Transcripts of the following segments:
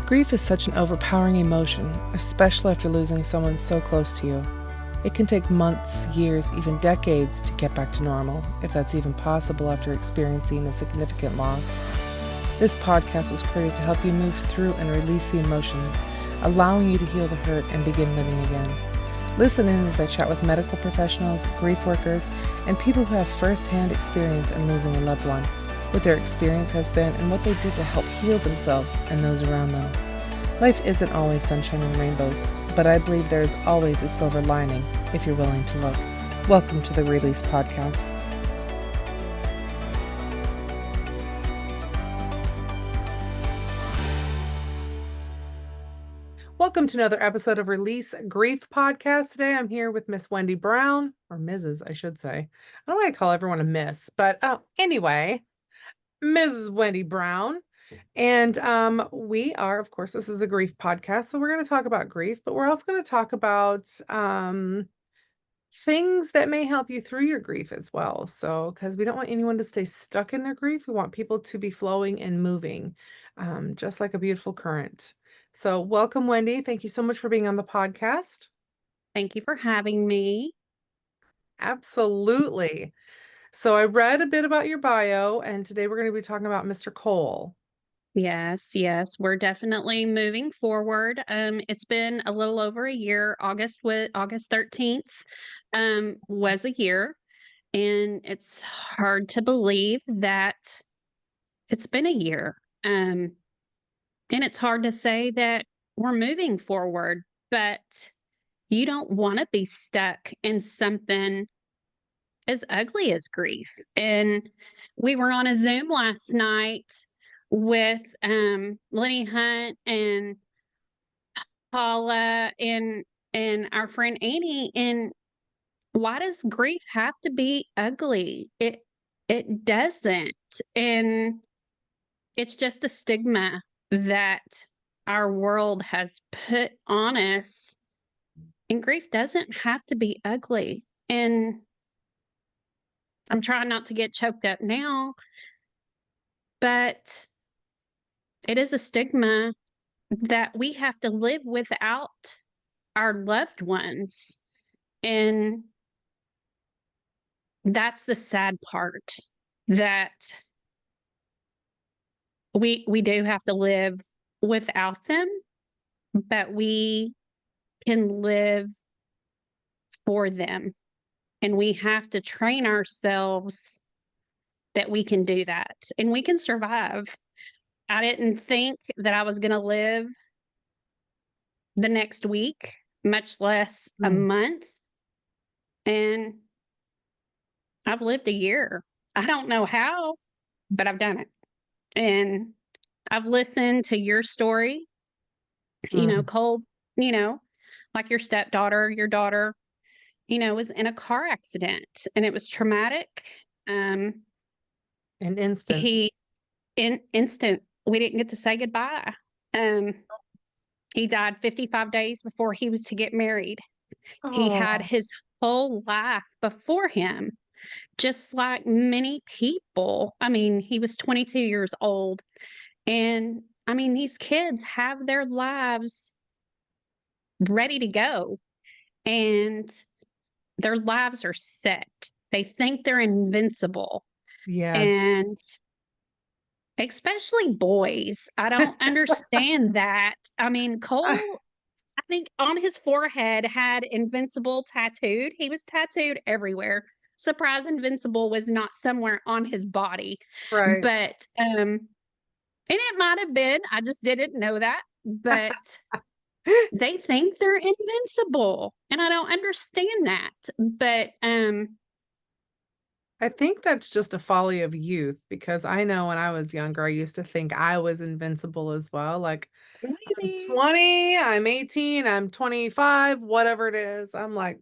Grief is such an overpowering emotion, especially after losing someone so close to you. It can take months, years, even decades to get back to normal, if that's even possible after experiencing a significant loss. This podcast was created to help you move through and release the emotions, allowing you to heal the hurt and begin living again. Listen in as I chat with medical professionals, grief workers, and people who have first-hand experience in losing a loved one, what their experience has been, and what they did to help heal themselves and those around them. Life isn't always sunshine and rainbows, but I believe there is always a silver lining if you're willing to look. Welcome to the Release Podcast. Welcome to another episode of Release Grief Podcast. Today I'm here with Miss Wendy Brown, or Mrs. I should say. I don't want to call everyone a miss, but anyway, Mrs. Wendy Brown. And we are, of course, this is a grief podcast, so we're going to talk about grief, but we're also going to talk about things that may help you through your grief as well. So, because we don't want anyone to stay stuck in their grief, we want people to be flowing and moving, just like a beautiful current. So welcome, Wendy. Thank you so much for being on the podcast. Thank you for having me. Absolutely. So I read a bit about your bio, and today we're going to be talking about Mr. Cole. Yes, we're definitely moving forward. It's been a little over a year. August 13th was a year, and it's hard to believe that it's been a year. And it's hard to say that we're moving forward, but you don't want to be stuck in something as ugly as grief. And we were on a Zoom last night with Lenny Hunt and Paula and our friend Annie. And why does grief have to be ugly? It doesn't. And it's just a stigma that our world has put on us. And grief doesn't have to be ugly. And I'm trying not to get choked up now, but it is a stigma that we have to live without our loved ones. And that's the sad part, that we do have to live without them, but we can live for them. And we have to train ourselves that we can do that and we can survive. I didn't think that I was going to live the next week, much less a month. And I've lived a year. I don't know how, but I've done it. And I've listened to your story, Cole, like your stepdaughter, your daughter, was in a car accident and it was traumatic. An instant. Instant. We didn't get to say goodbye. He died 55 days before he was to get married. Oh. He had his whole life before him, just like many people. I mean, he was 22 years old. And I mean, these kids have their lives ready to go. And their lives are set. They think they're invincible. Yes. And especially boys. I don't understand that. I mean, Cole, I think on his forehead had invincible tattooed. He was tattooed everywhere. Surprise, invincible was not somewhere on his body. Right. But, and it might have been, I just didn't know that. But they think they're invincible. And I don't understand that. But, I think that's just a folly of youth, because I know when I was younger, I used to think I was invincible as well. Like, maybe. I'm 20, I'm 18, I'm 25, whatever it is. I'm like,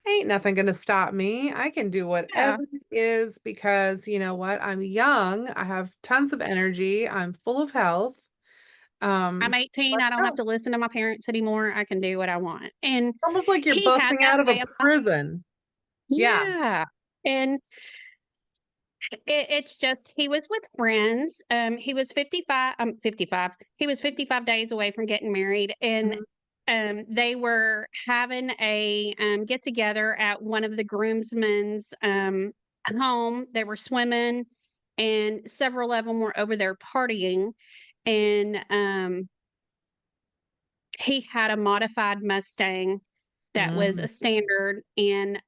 ain't nothing going to stop me. I can do whatever it is, because you know what? I'm young. I have tons of energy. I'm full of health. I'm 18. I don't have to listen to my parents anymore. I can do what I want. And almost like you're busting out of a prison. Yeah. And It's just he was with friends. He was 55. 55. He was 55 days away from getting married, and Mhm. they were having a get together at one of the groomsmen's home. They were swimming, and several of them were over there partying. And he had a modified Mustang that was a Mm. standard, and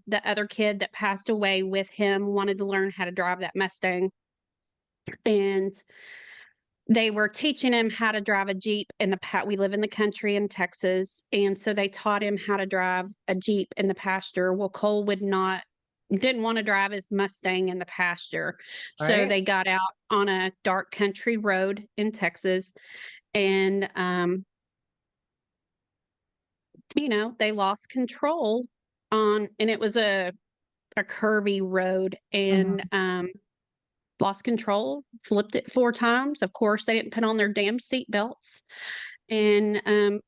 the other kid that passed away with him wanted to learn how to drive that Mustang, and they were teaching him how to drive a Jeep in the we live in the country in Texas, and so they taught him how to drive a Jeep in the pasture. Well, Cole would not didn't want to drive his Mustang in the pasture. So Right? they got out on a dark country road in Texas, and they lost control on, and it was a curvy road, and Mhm. lost control, flipped it 4 times. Of course, they didn't put on their damn seat belts. And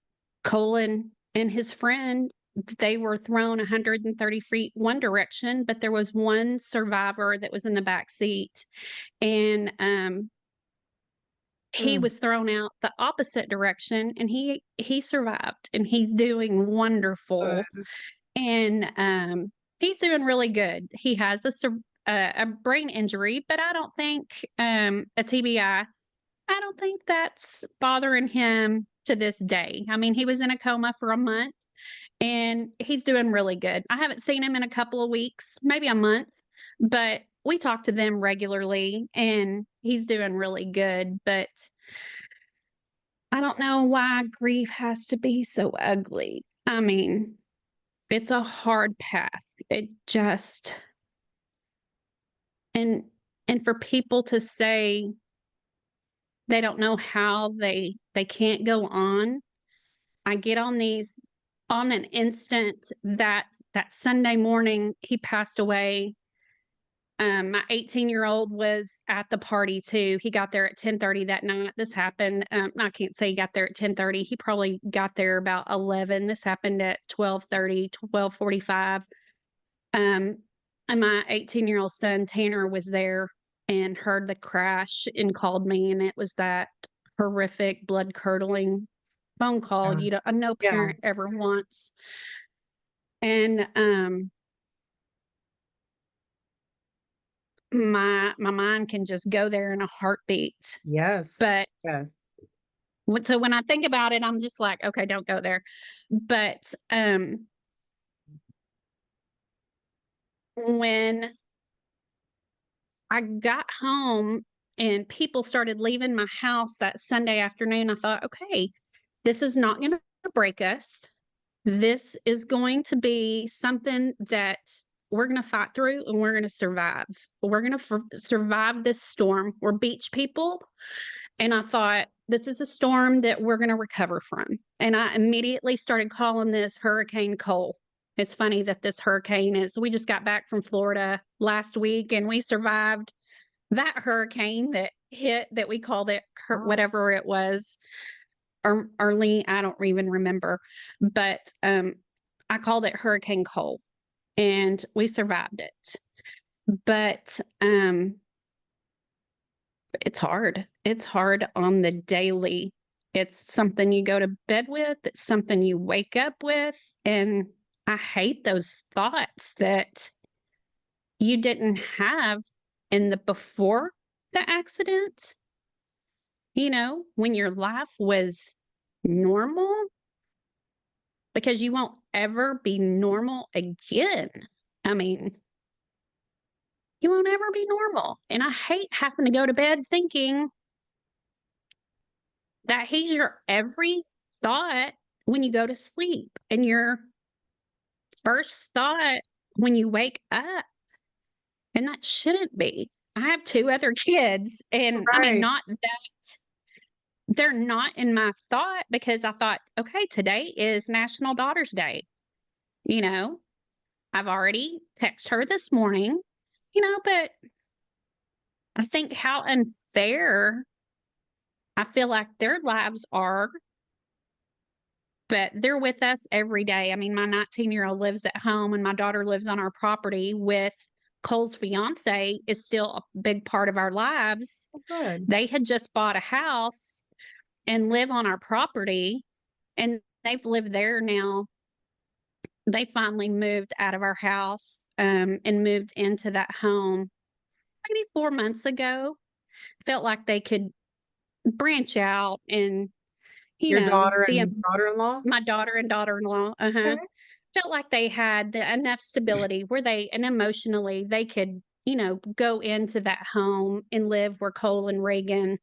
Colin and his friend, they were thrown 130 feet one direction, but there was one survivor that was in the back seat, and he Mm. was thrown out the opposite direction, and he survived, and he's doing wonderful, Good. and he's doing really good. He has a brain injury, but I don't think a TBI. I don't think that's bothering him to this day. I mean, he was in a coma for a month, and he's doing really good. I haven't seen him in a couple of weeks, maybe a month, but we talk to them regularly, and he's doing really good. But I don't know why grief has to be so ugly. I mean, it's a hard path. It just, and for people to say they don't know how they can't go on. I get on these on an instant that Sunday morning he passed away. My 18-year-old was at the party too. He got there at 10:30 that night. This happened. I can't say he got there at 10:30. He probably got there about 11. This happened at 12:30, 12:45. Um, and my 18-year-old son Tanner was there and heard the crash and called me, and it was that horrific, blood curdling phone call Yeah. no Yeah. parent ever wants. And my mind can just go there in a heartbeat. Yes. But Yes. so when I think about it, I'm just like, okay, don't go there. But when I got home and people started leaving my house that Sunday afternoon, I thought, okay, this is not going to break us. This is going to be something that we're going to fight through, and we're going to survive. We're going to survive this storm. We're beach people. And I thought, this is a storm that we're going to recover from. And I immediately started calling this Hurricane Cole. It's funny that this hurricane we just got back from Florida last week, and we survived that hurricane that hit, that we called it Oh, whatever it was, or Arlene, I don't even remember. But I called it Hurricane Cole, and we survived it. But it's hard. It's hard on the daily. It's something you go to bed with, it's something you wake up with. And I hate those thoughts that you didn't have in the before the accident, when your life was normal, because you won't ever be normal again. I mean, you won't ever be normal. And I hate having to go to bed thinking that he's your every thought when you go to sleep, and your first thought when you wake up. And that shouldn't be. I have 2 other kids, and I mean, right. not that they're not in my thought, because I thought, okay, today is National Daughters Day. You know, I've already texted her this morning, but I think how unfair I feel like their lives are, but they're with us every day. I mean, my 19-year-old lives at home, and my daughter lives on our property with Cole's fiance is still a big part of our lives. Oh, good. They had just bought a house and live on our property, and they've lived there now. They finally moved out of our house and moved into that home maybe 4 months ago. Felt like they could branch out and, you Your know, daughter the and daughter-in-law? my daughter and daughter-in-law, Okay. felt like they had enough stability where they and emotionally they could, go into that home and live where Cole and Reagan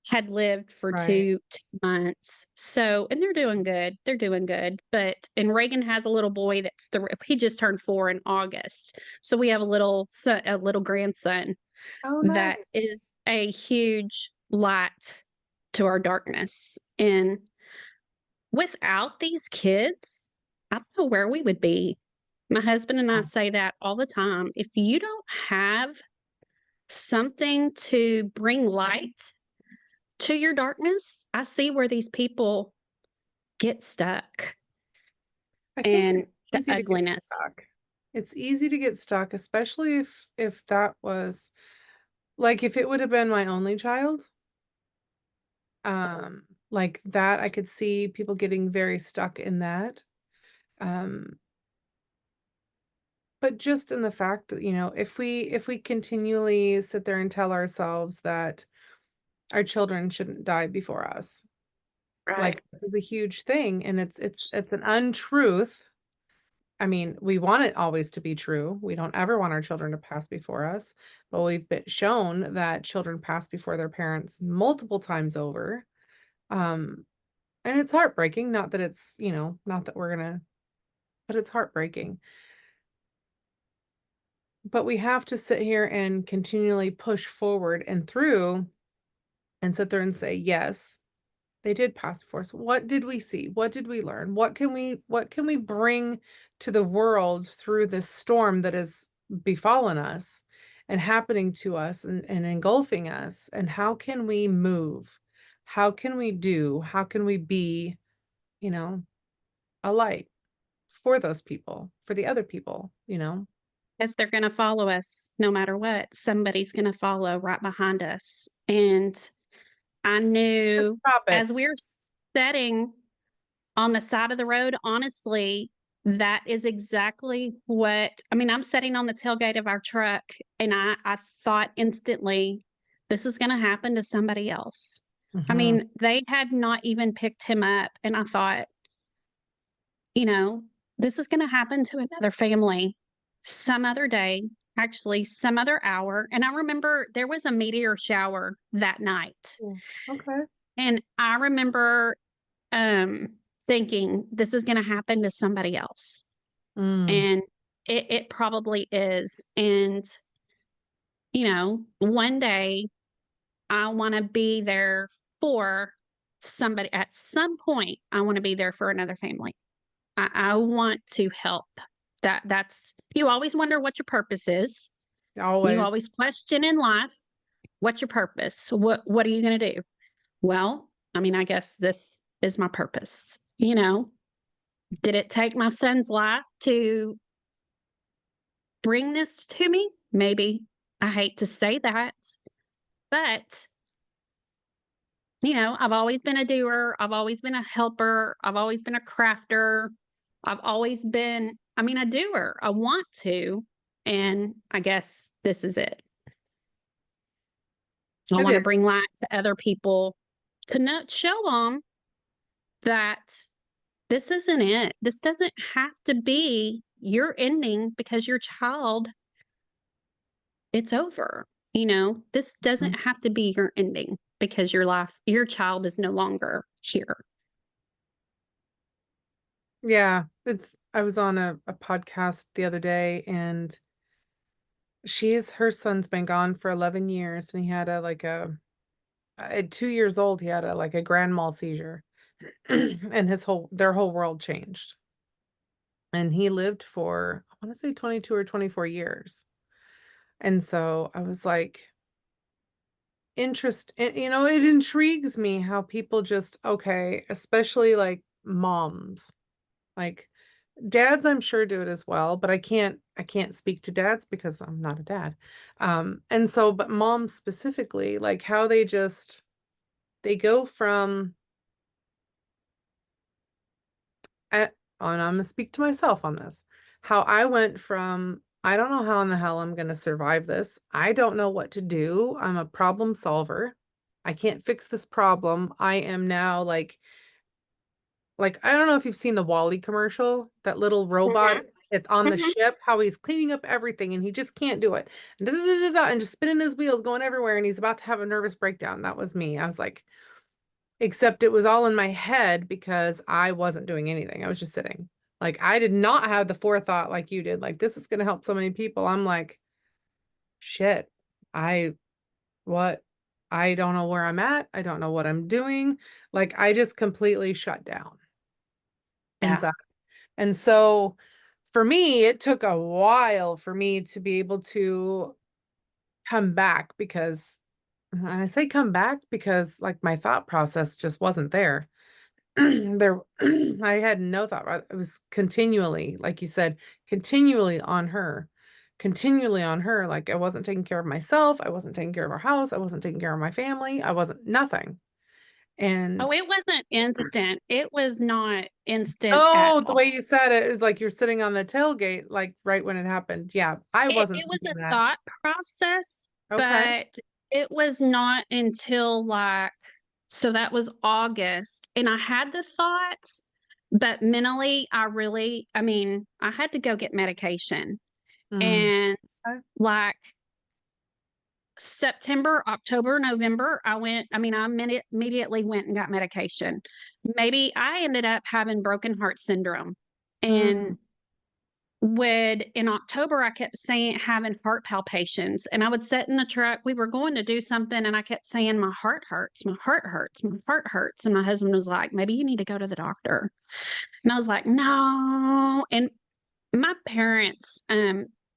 had lived for Right. 2 months. So, and they're doing good. They're doing good. But and Reagan has a little boy he just turned 4 in August. So we have a little grandson Oh, nice. that is a huge light to our darkness. And without these kids, I don't know where we would be. My husband and I say that all the time. If you don't have something to bring light to your darkness, I see where these people get stuck I think and it's the easy to get ugliness. stuck. It's easy to get stuck, especially if that was like, if it would have been my only child, like that, I could see people getting very stuck in that. Um, but just in the fact that, if we continually sit there and tell ourselves that our children shouldn't die before us, Right. like, this is a huge thing, and it's an untruth. I mean, we want it always to be true. We don't ever want our children to pass before us, but we've been shown that children pass before their parents multiple times over. Um, and it's heartbreaking, not that it's, not that we're gonna, but it's heartbreaking. But we have to sit here and continually push forward and through and sit there and say, yes, they did pass before us. What did we see? What did we learn? What can we bring to the world through this storm that has befallen us and happening to us and engulfing us? And how can we move? How can we do? How can we be, you know, a light for those people, for the other people? Because they're going to follow us no matter what. Somebody's going to follow right behind us. And I Let's knew stop it. as we we're sitting on the side of the road, honestly, that is exactly what I mean. I'm sitting on the tailgate of our truck, and I thought instantly, this is going to happen to somebody else. I Mhm. mean, they had not even picked him up, and I thought, you know, this is going to happen to another family some other day, actually, some other hour. And I remember there was a meteor shower that night. Yeah. Okay. And I remember um, thinking, this is going to happen to somebody else. Mm. And it probably is. And, one day I want to be there for somebody at some point. I want to be there for another family. I want to help. That's you always wonder what your purpose is. You Always. always question in life, what's your purpose? What are you going to do? Well, I mean, I guess this is my purpose. Did it take my son's life to bring this to me? Maybe. I hate to say that, but I've always been a doer. I've always been a helper. I've always been a crafter. I've always been, a doer. I want to. And I guess this is it. I It want to is. bring light to other people to show them that this isn't it. This doesn't have to be your ending because your child, it's over. This Mhm. doesn't have to be your ending because your child is no longer here. Yeah, I was on a podcast the other day, and her son's been gone for 11 years, and he had at 2 years old, he had a grand mal seizure. And their whole world changed. And he lived for, I want to say 22 or 24 years. And so I was like, it intrigues me how people just, okay, especially like moms, like Dads, I'm sure do it as well, but I can't speak to dads because I'm not a dad. And so, but moms specifically, like how they go from, and I'm gonna speak to myself on this, how I went from, I don't know how in the hell I'm gonna survive this. I don't know what to do. I'm a problem solver. I can't fix this problem. I am now like I don't know if you've seen the Wally commercial, that little robot Mhm, it's on the mhm. ship, how he's cleaning up everything and he just can't do it. And, da, da, da, da, da, and just spinning his wheels, going everywhere, and he's about to have a nervous breakdown. That was me. I was like, except it was all in my head because I wasn't doing anything. I was just sitting. Like I did not have the forethought like you did. Like this is gonna help so many people. I'm like, shit. I what I don't know where I'm at. I don't know what I'm doing. Like I just completely shut down Yeah. inside. And so for me, it took a while for me to be able to come back because, and I say come back because like my thought process just wasn't there. There, I had no thought. It was continually, like you said, continually on her. Like I wasn't taking care of myself. I wasn't taking care of our house. I wasn't taking care of my family. I wasn't nothing. Oh, And it wasn't instant. It was not instant at oh, the all. way you said it is like you're sitting on the tailgate, like right when it happened. Yeah, I It wasn't was thinking a that. thought process, Okay. but it was not until like, so that was August, and I had the thoughts, but mentally, I mean, I had to go get medication. Mm. And Okay. like September, October, November, I immediately went and got medication. Maybe I ended up having broken heart syndrome. Mm. And would in October, I kept saying having heart palpitations, and I would sit in the truck. We were going to do something, and I kept saying, my heart hurts, my heart hurts, my heart hurts. And my husband was like, maybe you need to go to the doctor. And I was like, no. And my parents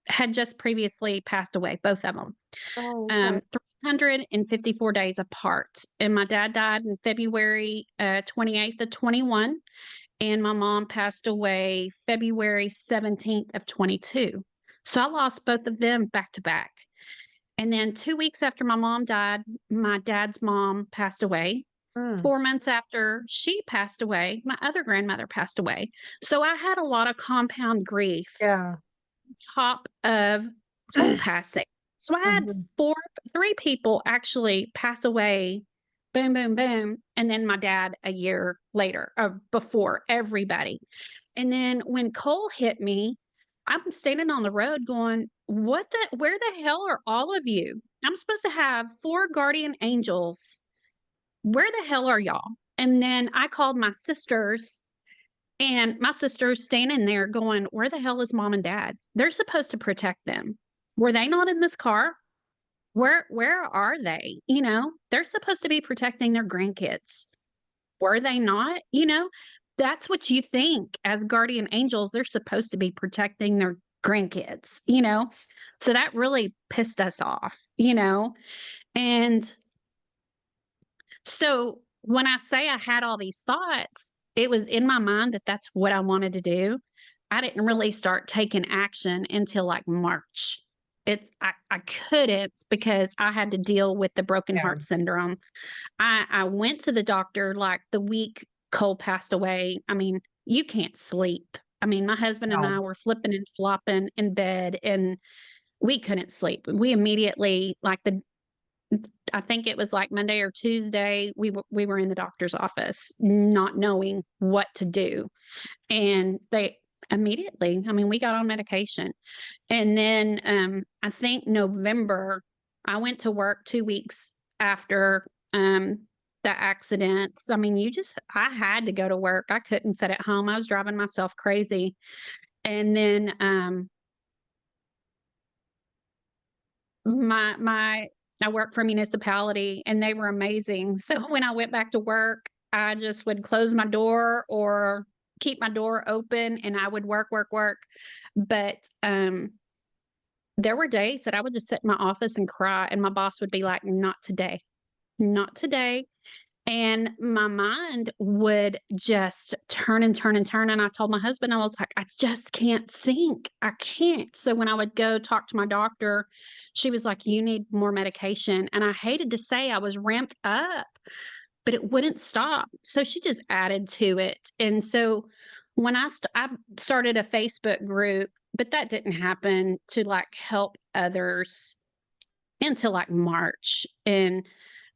had just previously passed away, both of them, Oh, okay. 354 days apart. And my dad died in February 28th of 21, and my mom passed away February 17th of 22. So I lost both of them back to back. And then 2 weeks after my mom died, my dad's mom passed away. Mm. 4 months after she passed away, my other grandmother passed away. So I had a lot of compound grief Yeah. on top of Cole passing. So I had Mhm. four, three people actually pass away, boom, boom, boom. And then my dad a year later, before everybody. And then when Cole hit me, I'm standing on the road going, where the hell are all of you? I'm supposed to have four guardian angels. Where the hell are y'all? And then I called my sisters, and my sister's standing there going, where the hell is mom and dad? They're supposed to protect them. Were they not in this car? Where are they? They're supposed to be protecting their grandkids. Were they not? That's what you think as guardian angels. They're supposed to be protecting their grandkids. So that really pissed us off. And so when I say I had all these thoughts, it was in my mind that that's what I wanted to do. I didn't really start taking action until like March. I couldn't because I had to deal with the broken Yeah. heart syndrome. I went to the doctor like the week Cole passed away. I mean, you can't sleep. I mean, my husband and I No. were flipping and flopping in bed, and we couldn't sleep. We immediately, like I think it was like Monday or Tuesday, we were in the doctor's office, not knowing what to do, and they immediately, I mean, we got on medication, and then I think November, I went to work 2 weeks after the accident. So, I mean, I had to go to work. I couldn't sit at home. I was driving myself crazy, and then my I work for a municipality, and they were amazing. So when I went back to work, I just would close my door or keep my door open, and I would work, work, work. But there were days that I would just sit in my office and cry, and my boss would be like, not today, not today. And my mind would just turn and turn and turn. And I told my husband, I was like, I just can't think. I can't. So when I would go talk to my doctor, she was like, you need more medication. And I hated to say I was ramped up, but it wouldn't stop. So she just added to it. And so when I started a Facebook group, but that didn't happen to like help others until like March. And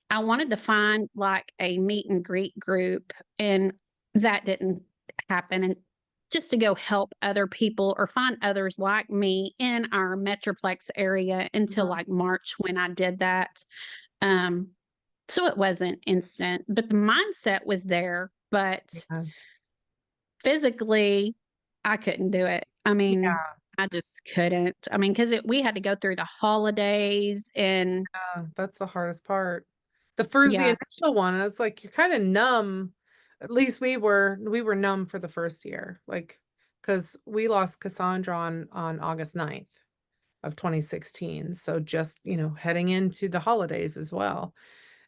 I wanted to find like a meet and greet group, and that didn't happen. And just to go help other people or find others like me in our Metroplex area until Mhm. like March when I did that. Um, so it wasn't instant, but the mindset was there. But Yeah. physically, I couldn't do it. I mean, Yeah. I just couldn't. I mean, because we had to go through the holidays and That's the hardest part. The yeah, initial one, I was like, you're kind of numb. At least we were numb for the first year, like, because we lost Cassandra on August 9th of 2016. So just, heading into the holidays as well.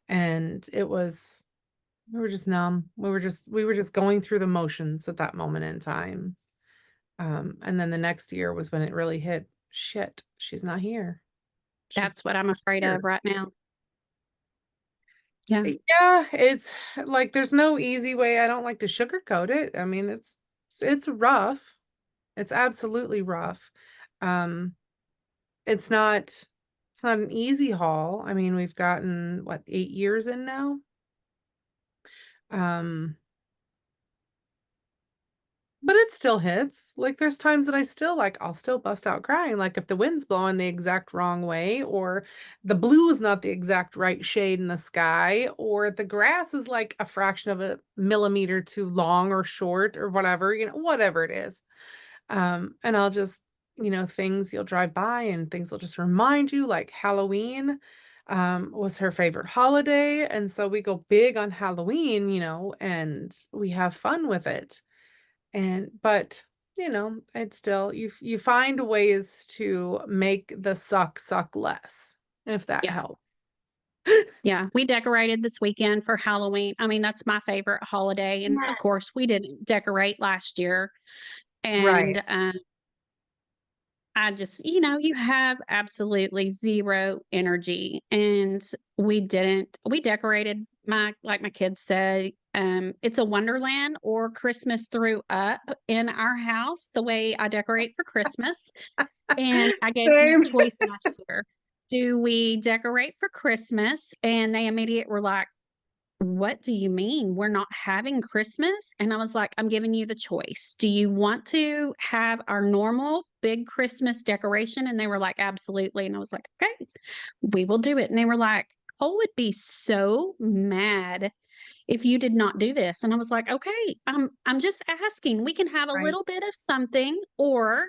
And we were just numb. We were just going through the motions at that moment in time. And then the next year was when it really hit. Shit, she's not here. She's that's what I'm afraid here. of right now. Yeah. Yeah, it's like there's no easy way. I don't like to sugarcoat it. I mean, it's rough. It's absolutely rough. Um, it's not it's not an easy haul. I mean, we've gotten what, 8 years in now. Um, but it still hits. Like there's times that I'll still bust out crying. Like if the wind's blowing the exact wrong way, or the blue is not the exact right shade in the sky, or the grass is like a fraction of a millimeter too long or short or whatever, whatever it is. And I'll just, things you'll drive by and things will just remind you, like Halloween was her favorite holiday. And so we go big on Halloween, and we have fun with it. But it's still, you find ways to make the suck less, if that Yeah. helps. Yeah. We decorated this weekend for Halloween. I mean, that's my favorite holiday. And Yeah. of course, we didn't decorate last year. Right. And I just, you have absolutely zero energy. And we decorated like my kids said, it's a wonderland or Christmas threw up in our house the way I decorate for Christmas. And I gave them a Same. choice last year. Do we decorate for Christmas? And they immediately were like, what do you mean? We're not having Christmas? And I was like, I'm giving you the choice. Do you want to have our normal big Christmas decoration? And they were like, absolutely. And I was like, okay, we will do it. And they were like, Cole would be so mad if you did not do this. And I was like, okay, I'm just asking. We can have a Right. little bit of something, or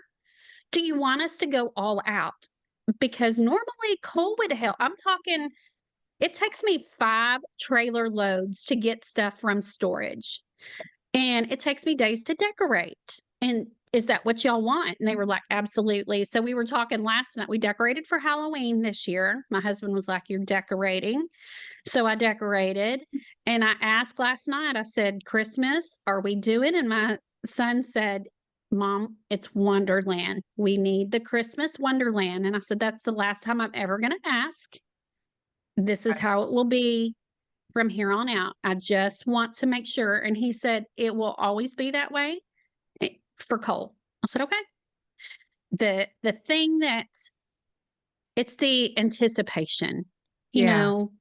do you want us to go all out? Because normally Cole would help. I'm talking, it takes me 5 trailer loads to get stuff from storage, and it takes me days to decorate. And is that what y'all want? And they were like, absolutely. So we were talking last night. We decorated for Halloween this year. My husband was like, you're decorating. So I decorated, and I asked last night, I said, Christmas, are we doing? And my son said, Mom, it's Wonderland. We need the Christmas Wonderland. And I said, that's the last time I'm ever going to ask. This is how it will be from here on out. I just want to make sure. And he said, it will always be that way for Cole. I said, okay. The thing that it's the anticipation, you Yeah. know,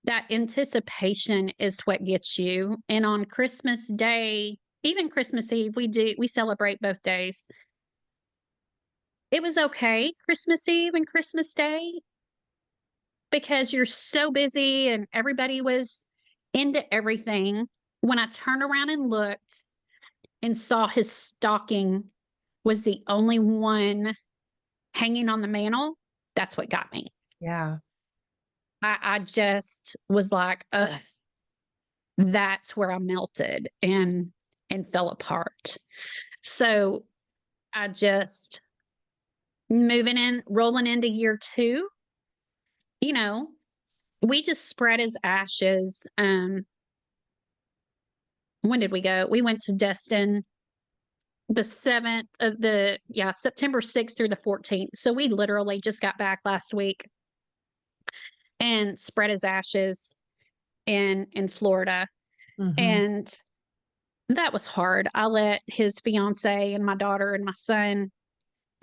that anticipation is what gets you. And on Christmas Day, even Christmas Eve, we celebrate both days. It was okay, Christmas Eve and Christmas Day, because you're so busy and everybody was into everything. When I turned around and looked and saw his stocking was the only one hanging on the mantle, that's what got me. Yeah. I just was like, ugh, that's where I melted and fell apart. So I just rolling into year 2, you know, we just spread his ashes. when did we go? We went to Destin the 7th of September 6th through the 14th. So we literally just got back last week and spread his ashes in Florida. Hmm. And that was hard. I let his fiance and my daughter and my son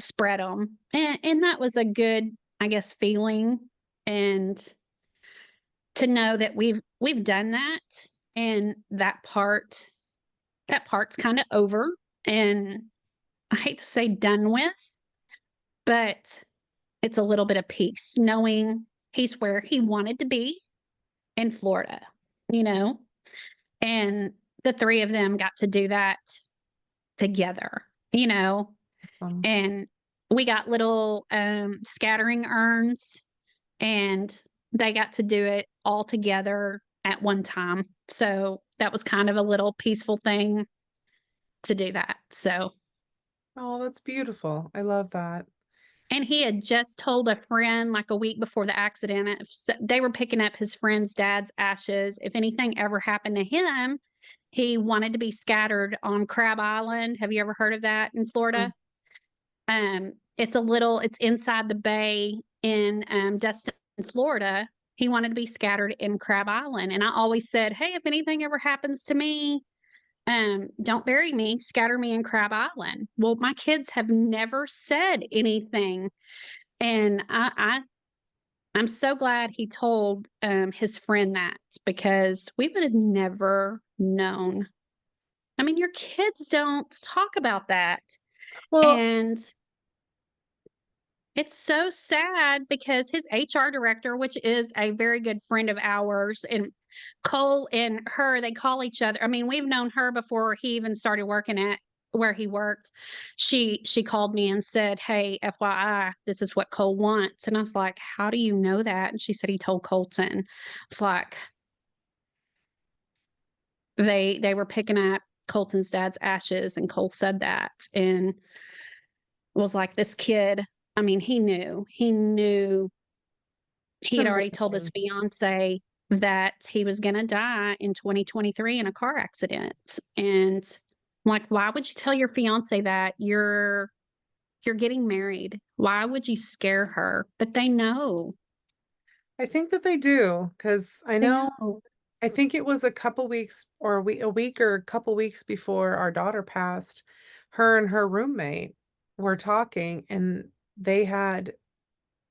spread them. And that was a good, I guess, feeling. And to know that we've done that and that part's kind of over, and I hate to say done with, but it's a little bit of peace knowing he's where he wanted to be in Florida, you know, and the three of them got to do that together, you know, Awesome. and we got little scattering urns, and they got to do it all together at one time. So that was kind of a little peaceful thing to do that. So, Oh, that's beautiful. I love that. and he had just told a friend like a week before the accident, they were picking up his friend's dad's ashes. If anything ever happened to him, he wanted to be scattered on Crab Island. Have you ever heard of that in Mm. Florida? It's inside the bay in Destin, Florida. He wanted to be scattered in Crab Island. And I always said, hey, if anything ever happens to me, don't bury me, scatter me in Crab Island. Well, my kids have never said anything. And I'm so glad he told his friend that, because we would have never known. I mean, your kids don't talk about that. Well, And it's so sad because his HR director, which is a very good friend of ours, and Cole and her, they call each other. I mean, we've known her before he even started working at where he worked. She called me and said, "Hey, FYI, this is what Cole wants." And I was like, "How do you know that?" And she said he told Colton. It's like they were picking up Colton's dad's ashes, and Cole said that, and was like, this kid, I mean, he knew he it's had already told his amazing. fiance that he was going to die in 2023 in a car accident. And I'm like, why would you tell your fiance that you're getting married? Why would you scare her? But they know. I think that they do because I They know. know. I think it was a couple weeks or a week or a couple weeks before our daughter passed. Her and her roommate were talking, and they had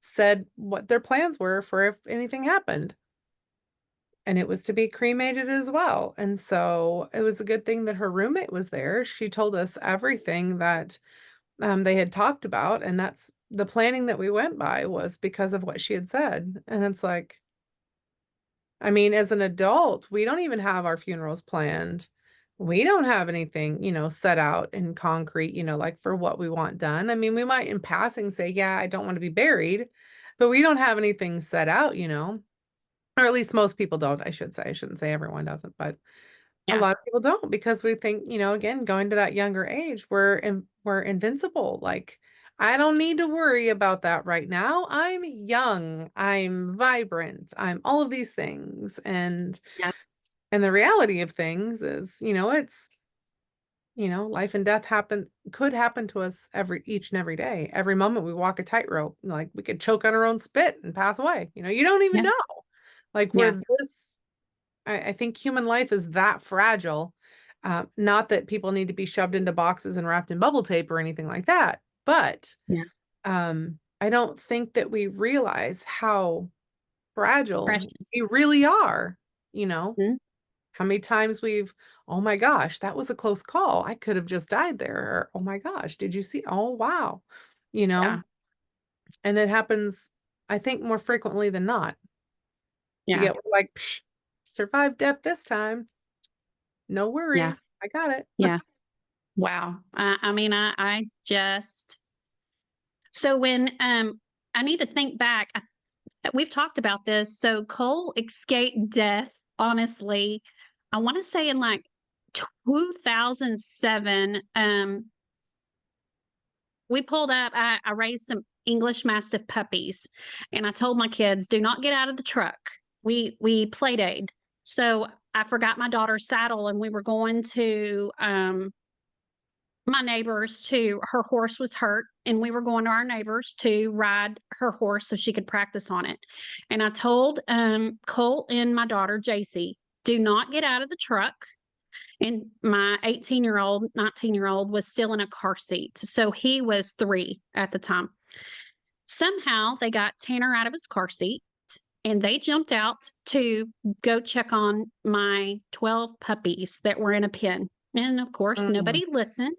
said what their plans were for if anything happened. And it was to be cremated as well. And so it was a good thing that her roommate was there. She told us everything that they had talked about. And that's the planning that we went by was because of what she had said. And it's like, I mean, as an adult, we don't even have our funerals planned. We don't have anything, set out in concrete, like for what we want done. I mean, we might in passing say, yeah, I don't want to be buried, but we don't have anything set out, or at least most people don't, I should say. I shouldn't say everyone doesn't, but a Yeah. lot of people don't because we think, again, going to that younger age, we're invincible. Like, I don't need to worry about that right now. I'm young, I'm vibrant, I'm all of these things. Yeah. And the reality of things is, it's, life and death could happen to us each and every day. Every moment we walk a tightrope, like we could choke on our own spit and pass away. You don't even Yeah. know. Like Yeah. we're this I think human life is that fragile. Not that people need to be shoved into boxes and wrapped in bubble tape or anything like that, but Yeah. I don't think that we realize how fragile we Precious. really are. You know, Mhm. how many times oh my gosh, that was a close call. I could have just died there. Or, oh my gosh, did you see? Oh, wow. You know, Yeah. and it happens, I think, more frequently than not. Yeah. Yet we're like, psh, survived death this time. No Yeah. worries. I got it. Yeah. Wow. I mean, I just, so when, I need to think back. We've talked about this. So Cole escaped death, honestly, I want to say in like 2007. We pulled up, I raised some English Mastiff puppies, and I told my kids, do not get out of the truck. We play date. So I forgot my daughter's saddle and we were going to my neighbors to her horse was hurt and we were going to our neighbors to ride her horse so she could practice on it. And I told Cole and my daughter JC, do not get out of the truck. And my 18-year-old, 19-year-old was still in a car seat. So he was 3 at the time. Somehow they got Tanner out of his car seat and they jumped out to go check on my 12 puppies that were in a pen. And of course, nobody listened.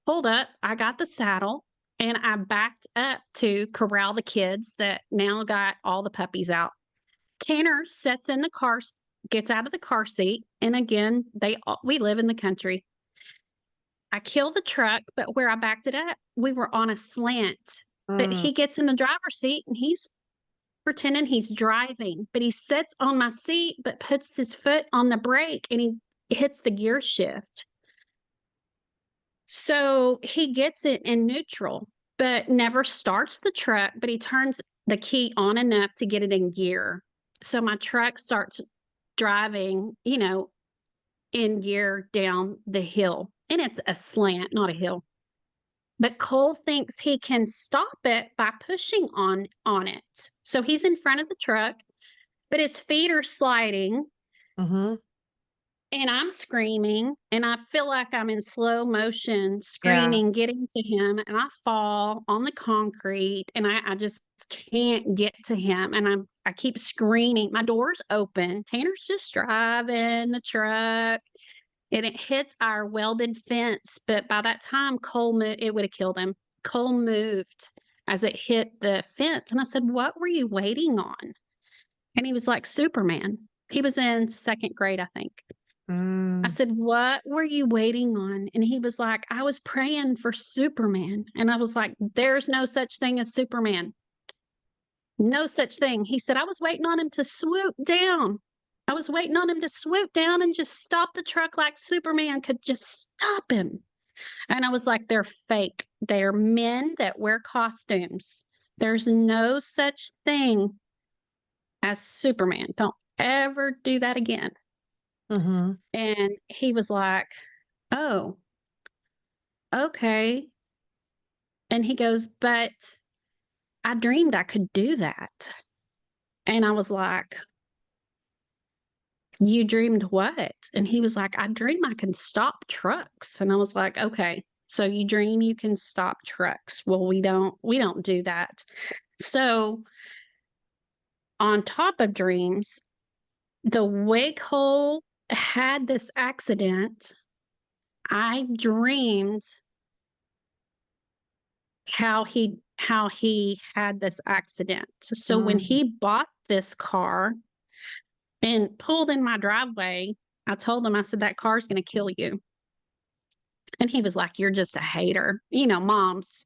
Pulled up, I got the saddle and I backed up to corral the kids that now got all the puppies out. Tanner sits in the car, gets out of the car seat. And again, we live in the country. I kill the truck, but where I backed it up, we were on a slant. But he gets in the driver's seat and he's pretending he's driving, but he sits on my seat, but puts his foot on the brake and he hits the gear shift. So he gets it in neutral, but never starts the truck, but he turns the key on enough to get it in gear. So my truck starts driving, in gear down the hill. And it's a slant, not a hill. But Cole thinks he can stop it by pushing on it. So he's in front of the truck, but his feet are sliding. And I'm screaming, and I feel like I'm in slow motion, screaming, getting to him, and I fall on the concrete, and I just can't get to him, and I keep screaming. My door's open. Tanner's just driving the truck, and it hits our welded fence. But by that time, it would have killed him. Cole moved as it hit the fence, and I said, "What were you waiting on?" And he was like, "Superman." He was in 2nd grade, I think. I said, "What were you waiting on?" And he was like, "I was praying for Superman." And I was like, "There's no such thing as Superman. No such thing." He said, "I was waiting on him to swoop down. I was waiting on him to swoop down and just stop the truck like Superman could just stop him." And I was like, "They're fake. They're men that wear costumes. There's no such thing as Superman. Don't ever do that again." And he was like, "Oh, okay." And he goes, "But I dreamed I could do that." And I was like, "You dreamed what?" And he was like, "I dream I can stop trucks." And I was like, "Okay, so you dream you can stop trucks. Well, we don't do that." So on top of dreams, the wake hole had this accident. I dreamed how he had this accident. So when he bought this car and pulled in my driveway, I told him, I said, "That car's going to kill you." And he was like, "You're just a hater." Moms,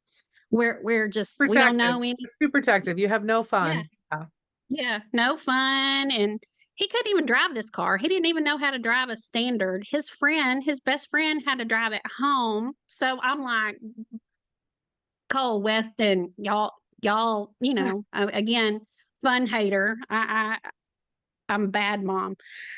we're just, we don't know any. It's too protective. You have no Yeah. fun. Yeah, no fun. And he couldn't even drive this car. He didn't even know how to drive a standard. His best friend had to drive it home. So I'm like, Cole, Weston, y'all, again, fun hater. I'm a bad mom.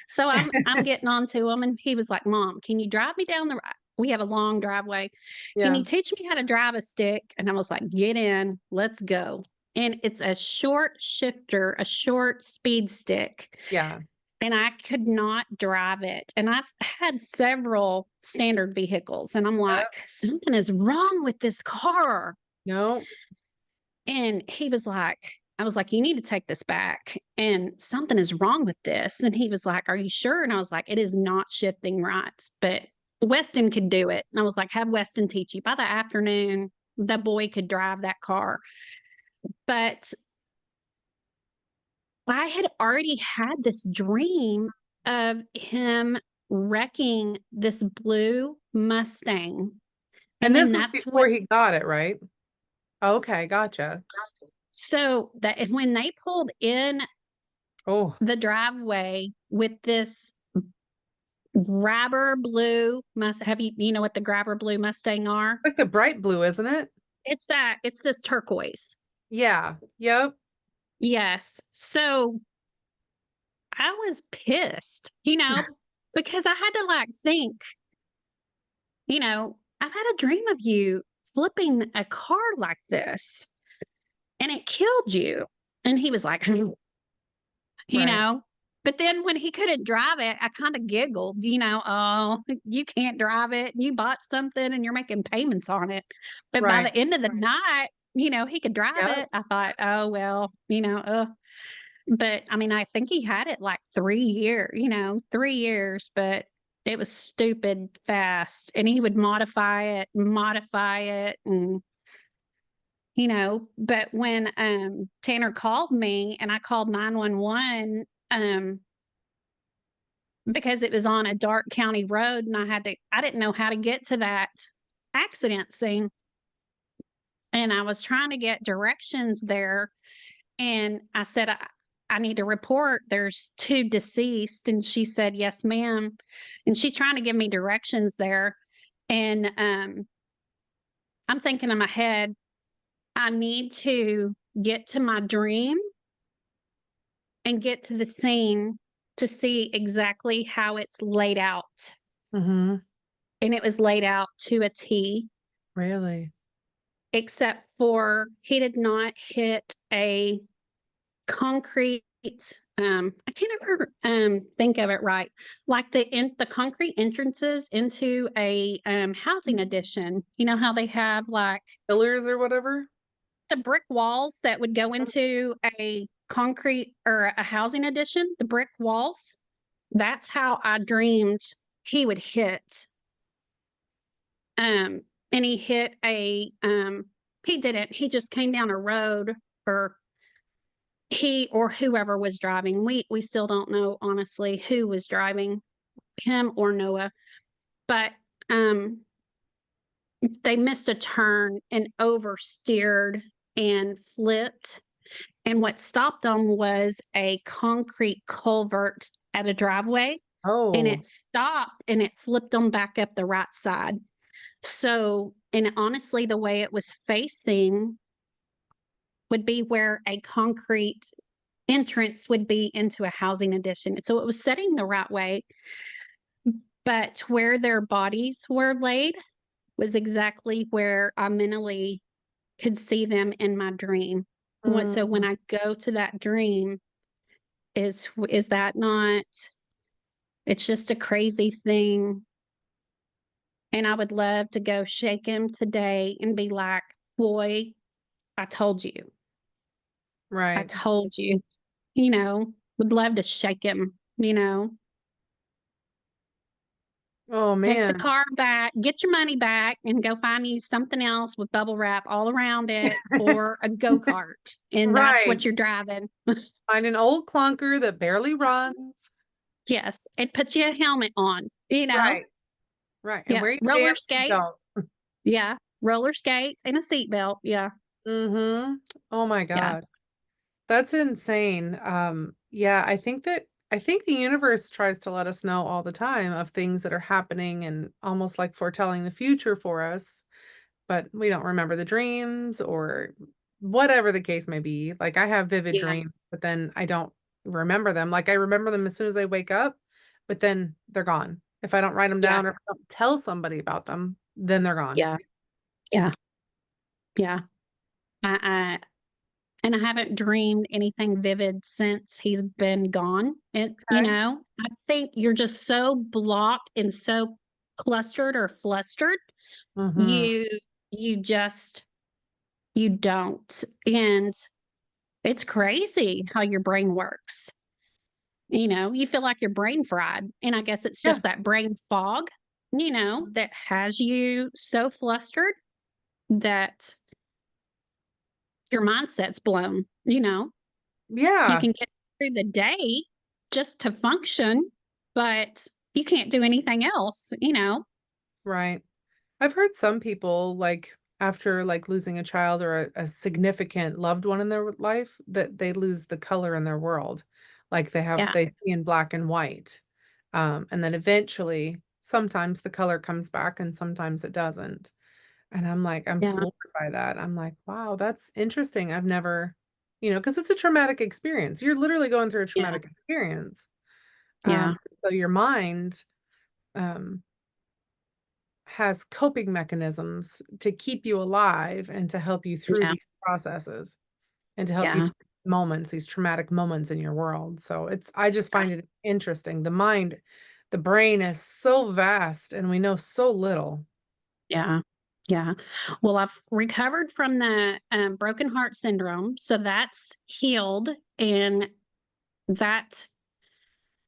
So I'm getting on to him and he was like, "Mom, can you drive me down we have a long driveway. Can you teach me how to drive a stick?" And I was like, "Get in, let's go." And it's a short shifter, a short speed stick. Yeah. And I could not drive it. And I've had several standard vehicles and I'm like, something is wrong with this car. No. And he was like, I was like, "You need to take this back. And something is wrong with this." And he was like, "Are you sure?" And I was like, "It is not shifting right, but Weston could do it." And I was like, "Have Weston teach you." By the afternoon, the boy could drive that car. But I had already had this dream of him wrecking this blue Mustang. And this then was that's before when he got it, right? Okay, gotcha. So that if when they pulled in the driveway with this grabber blue have you know what the grabber blue Mustang are? Like the bright blue, isn't it? It's this turquoise. Yeah. Yep. Yes. So I was pissed, because I had to like think, I've had a dream of you flipping a car like this and it killed you. And he was like, you Right. know. But then when he couldn't drive it, I kind of giggled, oh, you can't drive it. You bought something and you're making payments on it. But by Right. the end of the night, he could drive Yep. it. I thought, oh, well, but I mean, I think he had it like 3 years, 3 years, but it was stupid fast. And he would modify it. And but when Tanner called me and I called 911, because it was on a dark county road and I didn't know how to get to that accident scene. And I was trying to get directions there. And I said, I need to report there's two deceased. And she said, yes, ma'am. And she's trying to give me directions there. And I'm thinking in my head, I need to get to my dream and get to the scene to see exactly how it's laid out. Mm-hmm. And it was laid out to a T, Really? except for he did not hit a concrete. I can't ever think of it right. Like the concrete entrances into a housing addition. You know how they have like Pillars or whatever? the brick walls that would go into a concrete or a housing addition, the brick walls. That's how I dreamed he would hit. Um, and he hit he didn't, he just came down a road, or he or whoever was driving. We still don't know honestly who was driving, him or Noah, but um they missed a turn and oversteered and flipped. And what stopped them was a concrete culvert at a driveway. And Oh. it stopped and it flipped them back up the right side. So, and honestly, the way it was facing would be where a concrete entrance would be into a housing addition. So it was setting the right way, but where their bodies were laid was exactly where I mentally could see them in my dream. So when Mm. I go to that dream, is that not? It's just a crazy thing. And I would love to go shake him today and be like, boy, I told you. I Right. told you. Would love to shake him. Oh Take the man. car back, get your money back, and go find you something else with bubble wrap all around it, or a go-kart. And that's Right. what you're driving. Find an old clunker that barely runs. Yes. And put you a helmet on. Right. Right. And Yeah. wear your Roller damn skates. seatbelt. Yeah. Roller skates and a seatbelt. Yeah. Mm-hmm. Oh my Yeah. God. That's insane. Yeah, I think the universe tries to let us know all the time of things that are happening and almost like foretelling the future for us, but we don't remember the dreams or whatever the case may be. Like I have vivid Yeah. dreams, but then I don't remember them. Like I remember them as soon as I wake up, but then they're gone. If I don't write them Yeah. down or if I don't tell somebody about them, then they're gone. Yeah. Yeah. Yeah. I and I haven't dreamed anything vivid since he's been gone. And Okay. I think you're just so blocked and so clustered or flustered. Mm-hmm. You you just you don't. And it's crazy how your brain works. You feel like your brain fried. And I guess it's Yeah. just that brain fog, that has you so flustered that your mindset's blown. You Yeah. can get through the day just to function, but you can't do anything else. Right. I've heard some people like after like losing a child or a significant loved one in their life that they lose the color in their world. Like Yeah, they see in black and white. And then eventually sometimes the color comes back and sometimes it doesn't. And I'm like, I'm yeah, floored by that. I'm like, wow, that's interesting. I've never, because it's a traumatic experience. You're literally going through a yeah, traumatic experience. yeah. So your mind um, has coping mechanisms to keep you alive and to help you through Yeah. these processes and to help you Yeah. through moments, these traumatic moments in your world. So I just find it interesting. The mind, the brain is so vast and we know so little. Yeah. Yeah. Well, I've recovered from the broken heart syndrome. So that's healed. And that,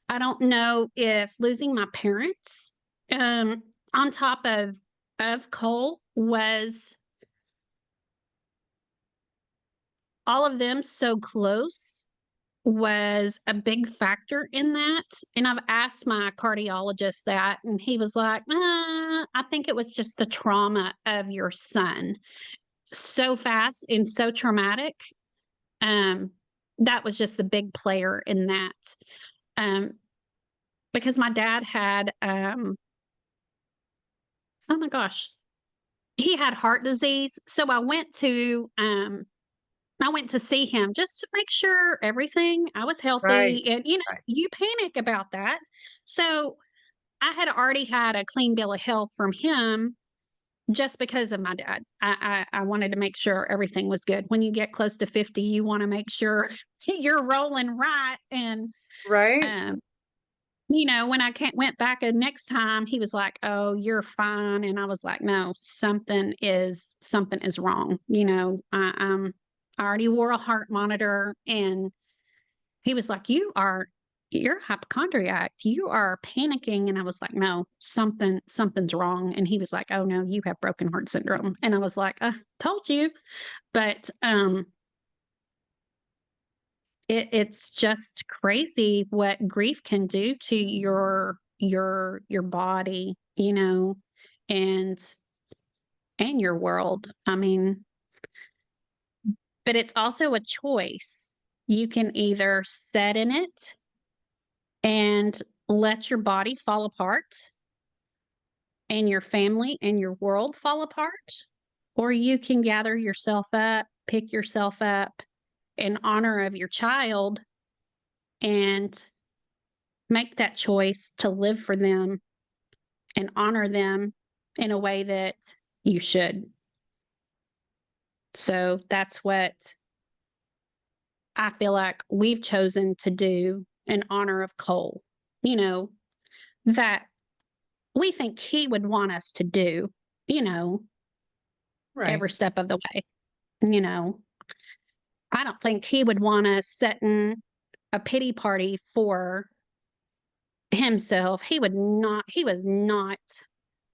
I don't know if losing my parents on top of Cole was all of them so close was a big factor in that. And I've asked my cardiologist that, and he was like, I think it was just the trauma of your son. So fast and so traumatic. Um, that was just the big player in that. Um, because my dad had, oh my gosh, he had heart disease. So I went to see him just to make sure everything I was Right. healthy. And, you know, Right. you panic about that. So I had already had a clean bill of health from him just because of my dad. I wanted to make sure everything was good. When you get close to 50, you want to make sure you're rolling right. And, Right. um, you know, when I can't, went back a next time, he was like, "Oh, you're fine," and I was like, "No, something is wrong." You know, I already wore a heart monitor, and he was like, you're hypochondriac. You are panicking." And I was like, "No, something's wrong." And he was like, "Oh no, you have broken heart syndrome." And I was like, "Told you." But it's just crazy what grief can do to your body, you know, and your world. I mean, but it's also a choice. You can either set in it and let your body fall apart and your family and your world fall apart, or you can gather yourself up, pick yourself up in honor of your child and make that choice to live for them and honor them in a way that you should. So that's what I feel like we've chosen to do in honor of Cole, you know, that we think he would want us to do, you know, Right. every step of the way. You know, I don't think he would want us setting a pity party for himself. He was not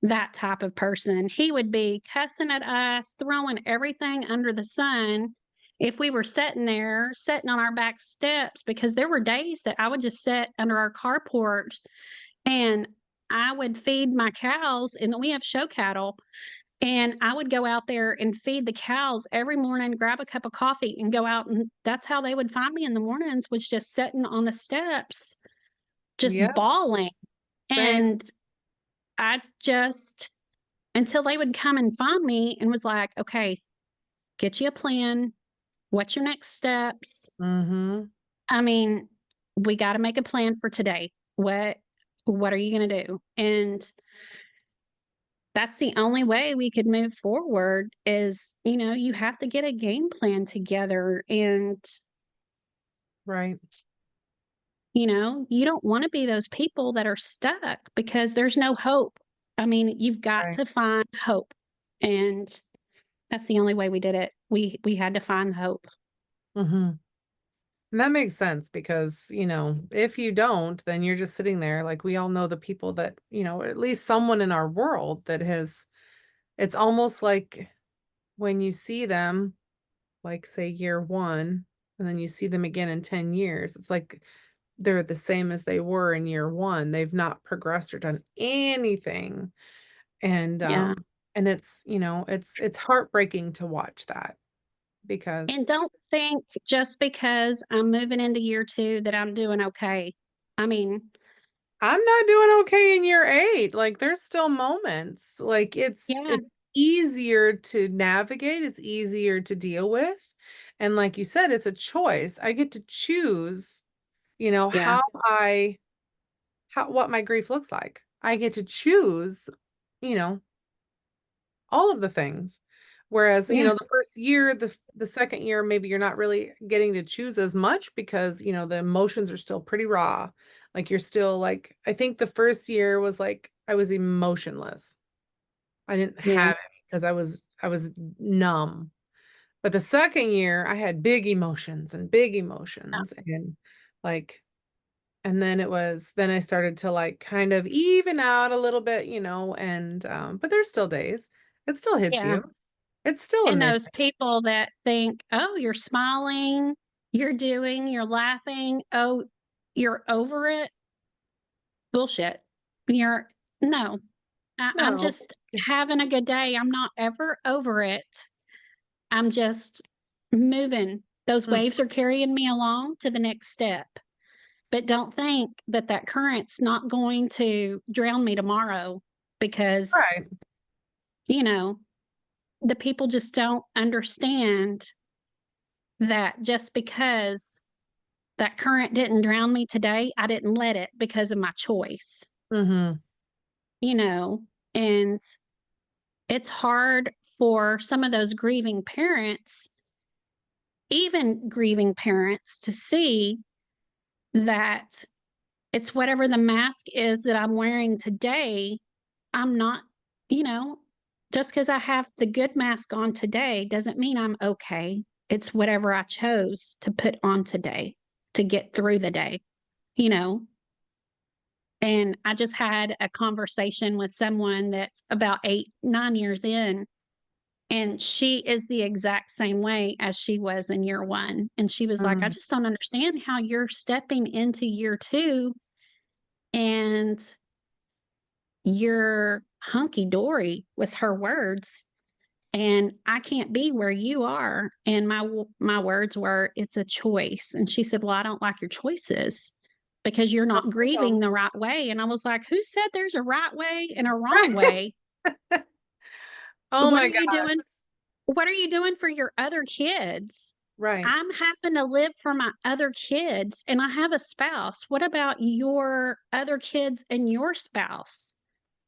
that type of person. He would be cussing at us, throwing everything under the sun if we were sitting on our back steps, because there were days that I would just sit under our carport and I would feed my cows, and we have show cattle. And I would go out there and feed the cows every morning, grab a cup of coffee, and go out. And that's how they would find me in the mornings, was just sitting on the steps, just Yeah. bawling. Same. And I just, until they would come and find me and was like, "Okay, get you a plan. What's your next steps?" Mm-hmm. I mean, we got to make a plan for today. What are you going to do? And that's the only way we could move forward is, you know, you have to get a game plan together. And, Right. you know, you don't want to be those people that are stuck because there's no hope. I mean, you've got Right. to find hope. And that's the only way we did it. We had to find hope. Mm-hmm. And that makes sense because, if you don't, then you're just sitting there. Like we all know the people that, at least someone in our world that it's almost like when you see them, like say year one, and then you see them again in 10 years, it's like they're the same as they were in year one. They've not progressed or done anything. And, Yeah. it's heartbreaking to watch that And because don't think just because I'm moving into year 2 that I'm doing okay. I mean, I'm not doing okay in year 8. Like there's still moments. Like it's yeah, it's easier to navigate, it's easier to deal with. And like you said, it's a choice. I get to choose, yeah, how what my grief looks like. I get to choose, you know, all of the things. Whereas, Yeah. the first year, the second year, maybe you're not really getting to choose as much because, the emotions are still pretty raw. Like you're still like, I think the first year was like I was emotionless. I didn't Yeah. have it because I was numb. But the second year I had big emotions and like and then I started to like kind of even out a little bit, and but there's still days. It still hits Yeah. you. It's still a And mission. those people that think, oh, you're smiling, you're laughing, oh, you're over it. Bullshit. You're no, I'm No. just having a good day. I'm not ever over it. I'm just moving. Those Mm, waves are carrying me along to the next step. But don't think that that current's not going to drown me tomorrow because, right. you know, the people just don't understand that just because that current didn't drown me today, I didn't let it because of my choice, Mm-hmm. you know, and it's hard for some of those grieving parents, even grieving parents, to see that it's whatever the mask is that I'm wearing today. I'm not, you know, just because I have the good mask on today doesn't mean I'm okay. It's whatever I chose to put on today to get through the day, you know. And I just had a conversation with someone that's about 8, 9 years in, and she is the exact same way as she was in year one. And she was like, I Mm-hmm. just don't understand how you're stepping into year two and you're hunky dory, was her words. And I can't be where you are. And my words were, it's a choice. And she said, well, I don't like your choices because you're not grieving the right way. And I was like, who said there's a right way and a wrong way? Oh What are my you God. doing? What are you doing for your other kids? Right. I'm having to live for my other kids and I have a spouse. What about your other kids and your spouse?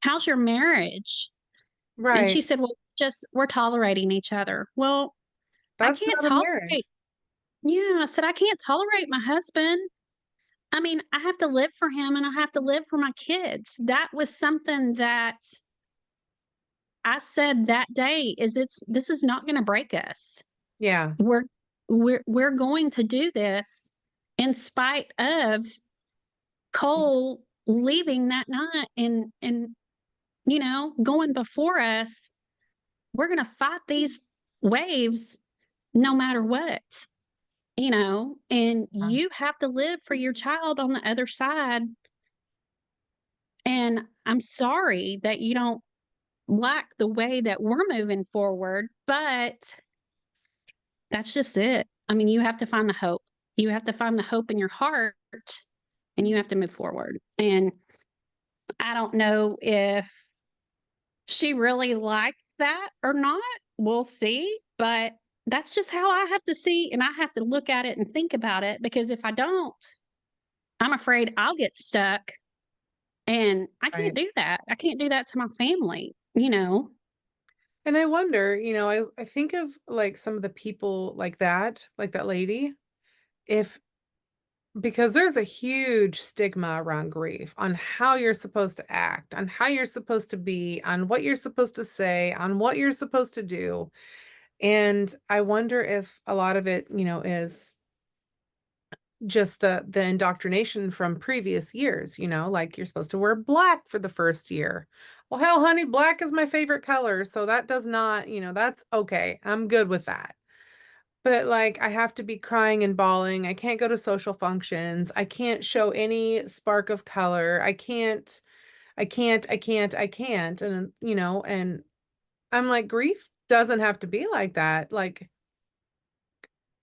How's your marriage? And she Right. said, well, just we're tolerating each other. Well, I That's can't not a tolerate. marriage. Yeah, I said, I can't tolerate my husband. I mean, I have to live for him and I have to live for my kids. That was something that I said that day is this is not going to break us. Yeah. We're we're going to do this in spite of Cole leaving that night and going before us. We're going to fight these waves no matter what. And you have to live for your child on the other side. And I'm sorry that you don't like the way that we're moving forward, but that's just it. I mean, you have to find the hope. You have to find the hope in your heart and you have to move forward. And I don't know if she really liked that or not. We'll see. But that's just how I have to see and I have to look at it and think about it because if I don't, I'm afraid I'll get stuck and I can't Right. do that. I can't do that to my family. And I wonder, I think of like some of the people like that lady, if because there's a huge stigma around grief on how you're supposed to act, on how you're supposed to be, on what you're supposed to say, on what you're supposed to do. And I wonder if a lot of it, is just the indoctrination from previous years, like you're supposed to wear black for the first year. Well, hell, honey, black is my favorite color, so that does not, that's okay. I'm good with that. But like I have to be crying and bawling. I can't go to social functions. I can't show any spark of color. I can't. And I'm like, grief doesn't have to be like that. Like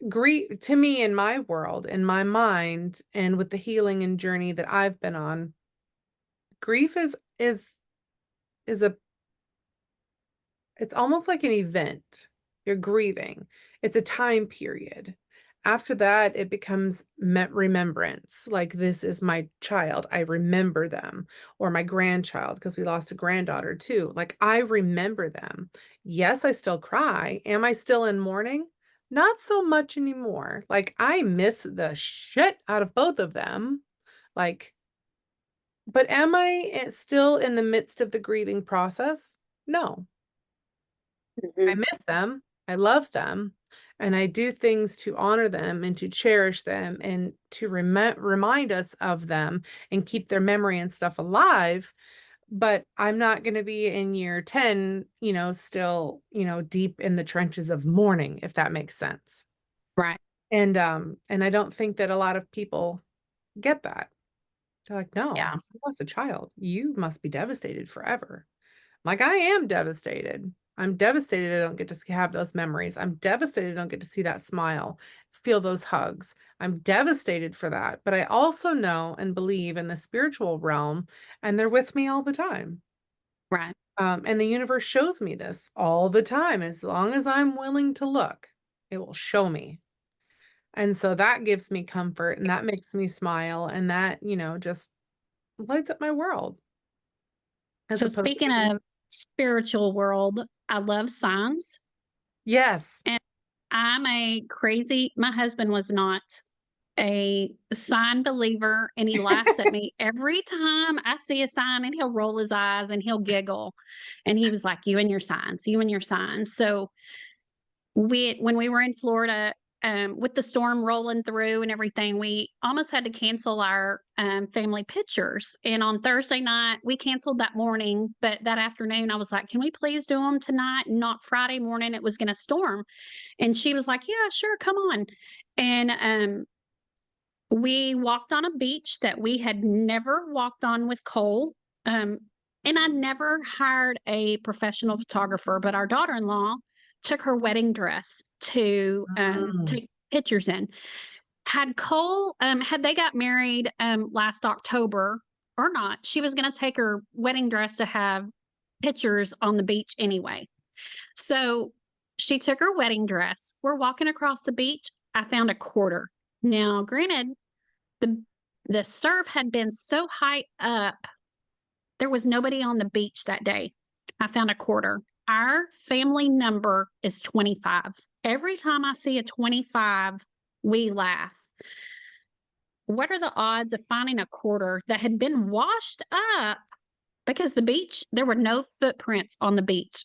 grief to me in my world, in my mind, and with the healing and journey that I've been on, grief is a it's almost like an event. You're grieving. It's a time period. After that, it becomes remembrance. Like, this is my child. I remember them. Or my grandchild, because we lost a granddaughter too. Like, I remember them. Yes, I still cry. Am I still in mourning? Not so much anymore. Like, I miss the shit out of both of them. Like, but am I still in the midst of the grieving process? No. I Mhm. miss them. I love them. And I do things to honor them and to cherish them and to remind us of them and keep their memory and stuff alive. But I'm not going to be in year 10, still, deep in the trenches of mourning, if that makes sense. Right. And I don't think that a lot of people get that. They're like, no, Yeah. you lost a child. You must be devastated forever. Like, I am devastated. I'm devastated I don't get to have those memories. I'm devastated I don't get to see that smile, feel those hugs. I'm devastated for that. But I also know and believe in the spiritual realm, and they're with me all the time. Right. And the universe shows me this all the time. As long as I'm willing to look, it will show me. And so that gives me comfort and that makes me smile. And that, just lights up my world as So opposed speaking to, of spiritual world, I love signs. yes. And my husband was not a sign believer, and he laughs at me every time I see a sign, and he'll roll his eyes and he'll giggle. And he was like, "You and your signs, you and your signs." So when we were in Florida, with the storm rolling through and everything, we almost had to cancel our family pictures. And on Thursday night, we canceled that morning, but that afternoon, I was like, "Can we please do them tonight, and not Friday morning? It was going to storm." And she was like, "Yeah, sure, come on." And we walked on a beach that we had never walked on with Cole. Um, and I never hired a professional photographer, but our daughter in law took her wedding dress to Mm. take pictures in. Had they got married last October or not, she was going to take her wedding dress to have pictures on the beach anyway. So she took her wedding dress. We're walking across the beach. I found a quarter. Now, granted, the the surf had been so high up, there was nobody on the beach that day. I found a quarter. Our family number is 25. Every time I see a 25, we laugh. What are the odds of finding a quarter that had been washed up because the beach, there were no footprints on the beach.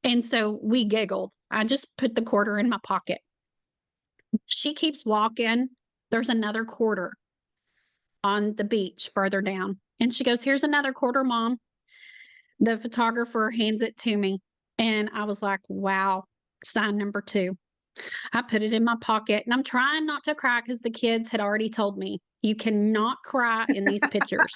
And so we giggled. I just put the quarter in my pocket. She keeps walking. There's another quarter on the beach further down. And she goes, "Here's another quarter, Mom." The photographer hands it to me. And I was like, wow, sign number two. I put it in my pocket and I'm trying not to cry because the kids had already told me, "You cannot cry in these pictures."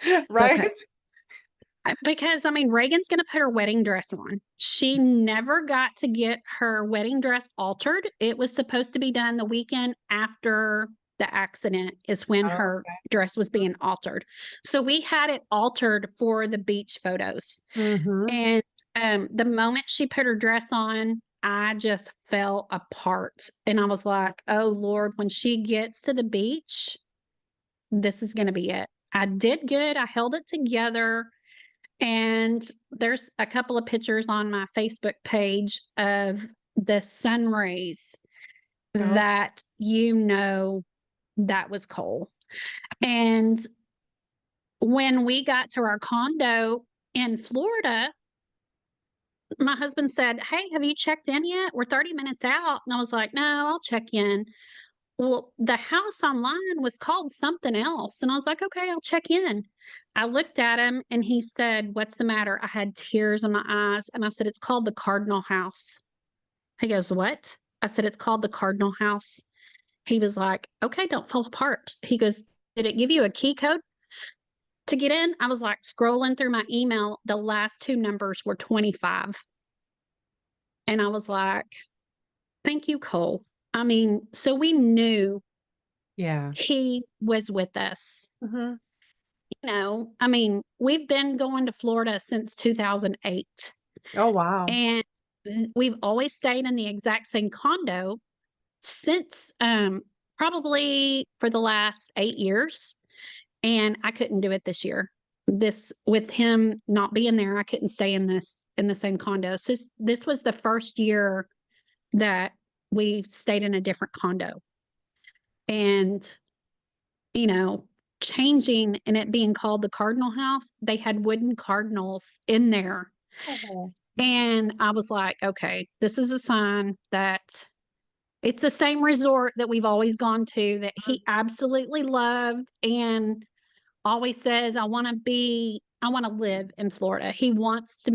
It's Right? okay. Because I mean, Reagan's going to put her wedding dress on. She never got to get her wedding dress altered. It was supposed to be done the weekend after the accident, is when Oh, her dress was being altered. So we had it altered for the beach photos. mhm. And the moment she put her dress on, I just fell apart. And I was like, oh Lord, when she gets to the beach, this is going to be it. I did good. I held it together. And there's a couple of pictures on my Facebook page of the sun rays Oh, that that was Cole. And when we got to our condo in Florida, my husband said, "Hey, have you checked in yet? We're 30 minutes out." And I was like, "No, I'll check in." Well, the house online was called something else. And I was like, "Okay, I'll check in." I looked at him and he said, "What's the matter?" I had tears in my eyes. And I said, "It's called the Cardinal House." He goes, "What?" I said, "It's called the Cardinal House." He was like, "Okay, don't fall apart." He goes, "Did it give you a key code to get in?" I was like scrolling through my email. The last two numbers were 25. And I was like, thank you, Cole. I mean, so we knew yeah. he was with us. Mhm. I mean, we've been going to Florida since 2008, Oh, wow. and we've always stayed in the exact same condo. since probably for the last 8 years, and I couldn't do it this year. This with him not being there, I couldn't stay in the same condo. So this was the first year that we stayed in a different condo. And, you know, changing and it being called the Cardinal House, they had wooden cardinals in there. Oh. And I was like, okay, this is a sign that it's the same resort that we've always gone to that he absolutely loved and always says, I want to live in Florida. He wants to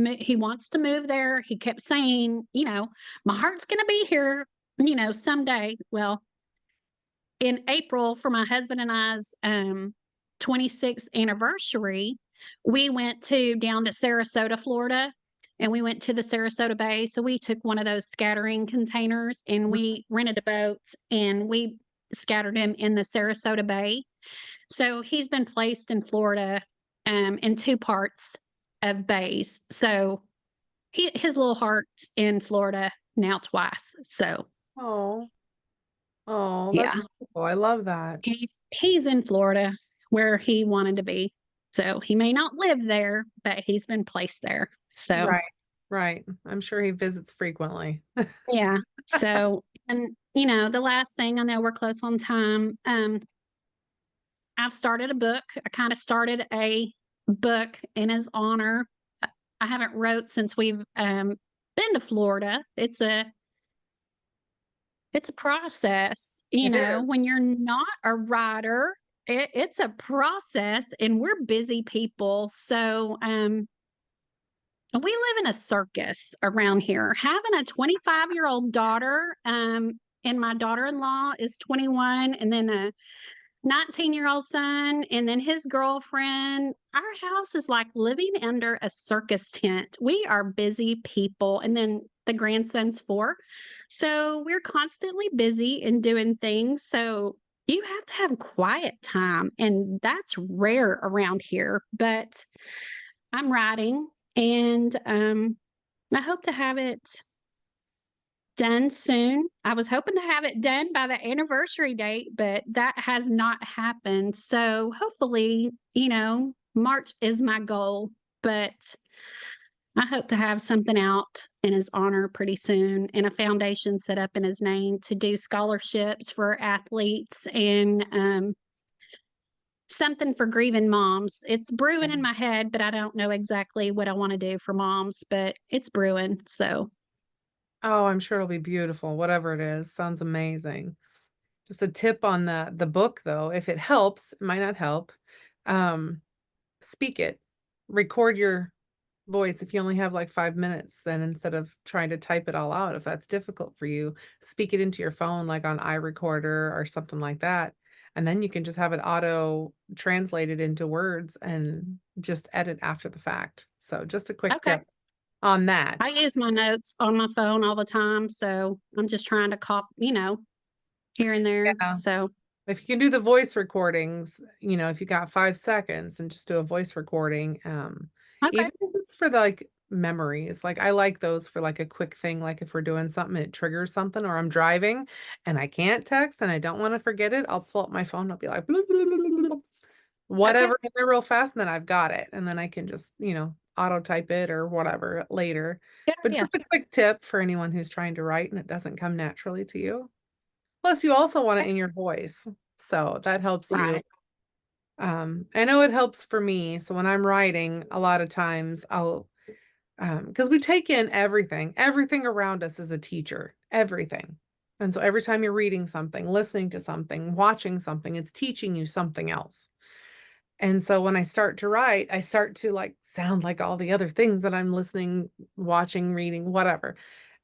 move there. He kept saying, my heart's going to be here, someday. Well, in April for my husband and I's 26th anniversary, we went down to Sarasota, Florida, and we went to the Sarasota Bay. So we took one of those scattering containers and we rented a boat and we scattered him in the Sarasota Bay. So he's been placed in Florida in two parts of bays. So his little heart's in Florida now twice. So Oh, oh, that's yeah. wonderful. I love that. He's in Florida where he wanted to be. So he may not live there, but he's been placed there. So Right, right. I'm sure he visits frequently. yeah. So and the last thing, I know we're close on time. I've started a book. I kind of started a book in his honor. I haven't wrote since we've been to Florida. It's a process, It is. when you're not a writer, it's a process and we're busy people. So, we live in a circus around here. Having a 25-year-old daughter, and my daughter-in-law is 21, and then a 19-year-old son, and then his girlfriend. Our house is like living under a circus tent. We are busy people. And then the grandson's 4. So we're constantly busy and doing things. So you have to have quiet time, and that's rare around here. But I'm writing, and I hope to have it done soon. I was hoping to have it done by the anniversary date, but that has not happened. So hopefully, March is my goal, but I hope to have something out in his honor pretty soon and a foundation set up in his name to do scholarships for athletes and something for grieving moms. It's brewing in my head, but I don't know exactly what I want to do for moms, but it's brewing. So, Oh, I'm sure it'll be beautiful, whatever it is. Sounds amazing. Just a tip on the book though, if it helps, it might not help. Um, Speak it. Record your voice if you only have like 5 minutes, then instead of trying to type it all out, if that's difficult for you, speak it into your phone like on iRecorder or something like that. And then you can just have it auto translated into words and just edit after the fact. So just a quick okay. tip on I that. use my notes on my phone all the time, so I'm just trying to here and there. Yeah. So, If you can do the voice recordings, if you got 5 seconds and just do a voice recording, okay. even if it's for the, like memories, like I like those for like a quick thing, like if we're doing something, it triggers something, or I'm driving and I can't text and I don't want to forget it, I'll pull up my phone, I'll be like, "Bloop, bloop, bloop, bloop, bloop," Okay. whatever in there real fast, and then I've got it. And then I can just, auto type it or whatever later. Yeah, But yeah. just a quick tip for anyone who's trying to write and it doesn't come naturally to you. Plus, you also want it Okay. in your voice. So that helps you. Right. I know it helps for me. So when I'm writing, a lot of times I'll, because we take in everything around us is a teacher, everything. And so every time you're reading something, listening to something, watching something, it's teaching you something else. And so when I start to write, I start to like sound like all the other things that I'm listening, watching, reading, whatever.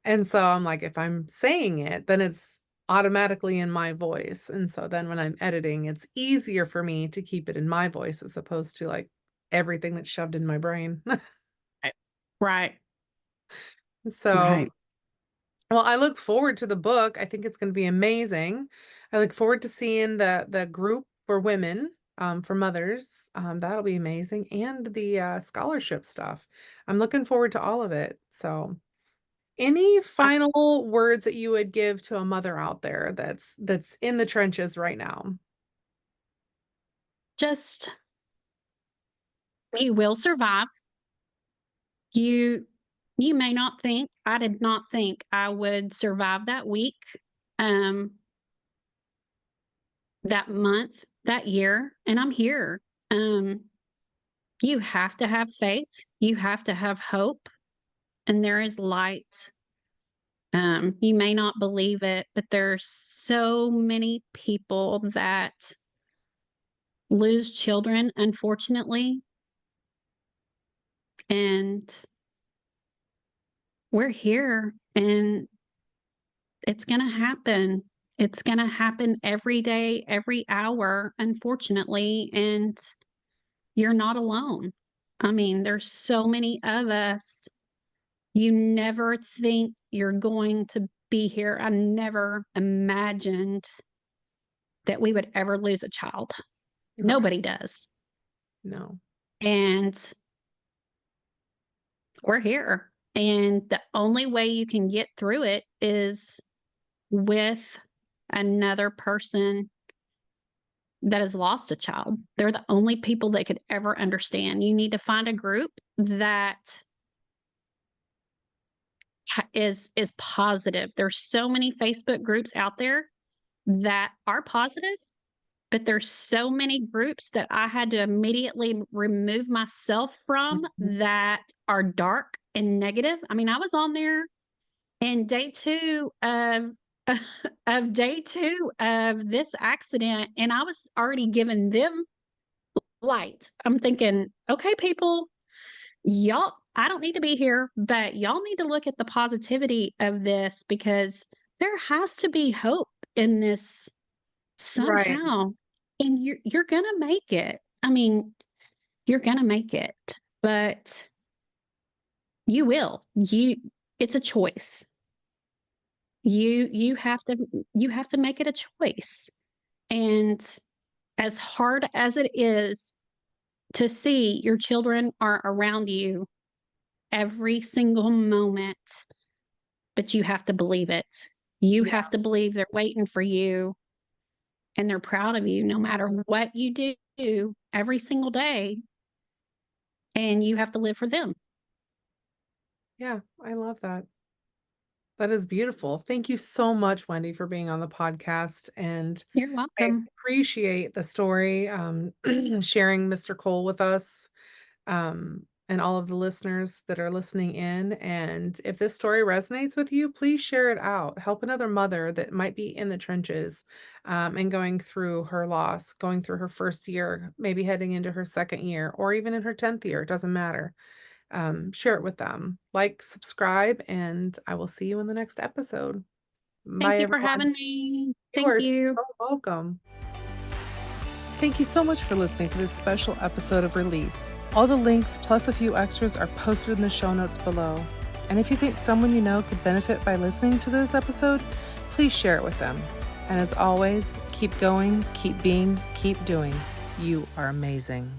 And so I'm like, if I'm saying it, then it's automatically in my voice. And so then when I'm editing, it's easier for me to keep it in my voice as opposed to like everything that's shoved in my brain. Right. So, Right. well, I look forward to the book. I think it's going to be amazing. I look forward to seeing the group for women, for mothers. That'll be amazing. And the scholarship stuff. I'm looking forward to all of it. So Any final words that you would give to a mother out there that's in the trenches right now? Just, you will survive. You you may not think, I did not think I would survive that week, um, that month, that year, and I'm here. Um, you have to have faith, you have to have hope, and there is light. You may not believe it, but there's so many people that lose children, unfortunately, and we're here, and it's gonna happen. It's gonna happen every day, every hour, unfortunately, and you're not alone. I mean, there's so many of us. You never think you're going to be here. I never imagined that we would ever lose a child. Right. Nobody does. No. And we're here. And the only way you can get through it is with another person that has lost a child. They're the only people that could ever understand. You need to find a group that is positive. There's so many Facebook groups out there that are positive, but there's so many groups that I had to immediately remove myself from Mhm. that are dark and negative. I mean, I was on there in day 2 of of day 2 of this accident, and I was already giving them light. I'm thinking, "Okay, people, y'all, I don't need to be here, but y'all need to look at the positivity of this because there has to be hope in this Right. somehow, and you're gonna make it. I mean, you're gonna make it, but you will. It's a choice. You have to make it a choice. And as hard as it is to see your children are around you every single moment, but you have to believe it. You Yeah. have to believe they're waiting for you and they're proud of you no matter what you do every single day. And you have to live for them. Yeah, I love that. That is beautiful. Thank you so much, Wendy, for being on the podcast, and You're I welcome. appreciate the story, sharing Mr. Cole with us, and all of the listeners that are listening in. And if this story resonates with you, please share it out. Help another mother that might be in the trenches, and going through her loss, going through her first year, maybe heading into her second year, or even in her 10th year. It doesn't matter. Share it with them. Like, subscribe, and I will see you in the next episode. Thank Bye, you for everyone. having me. You Thank are so you. welcome. Thank you so much for listening to this special episode of Release. All the links plus a few extras are posted in the show notes below. And if you think someone you know could benefit by listening to this episode, please share it with them. And as always, keep going, keep being, keep doing. You are amazing.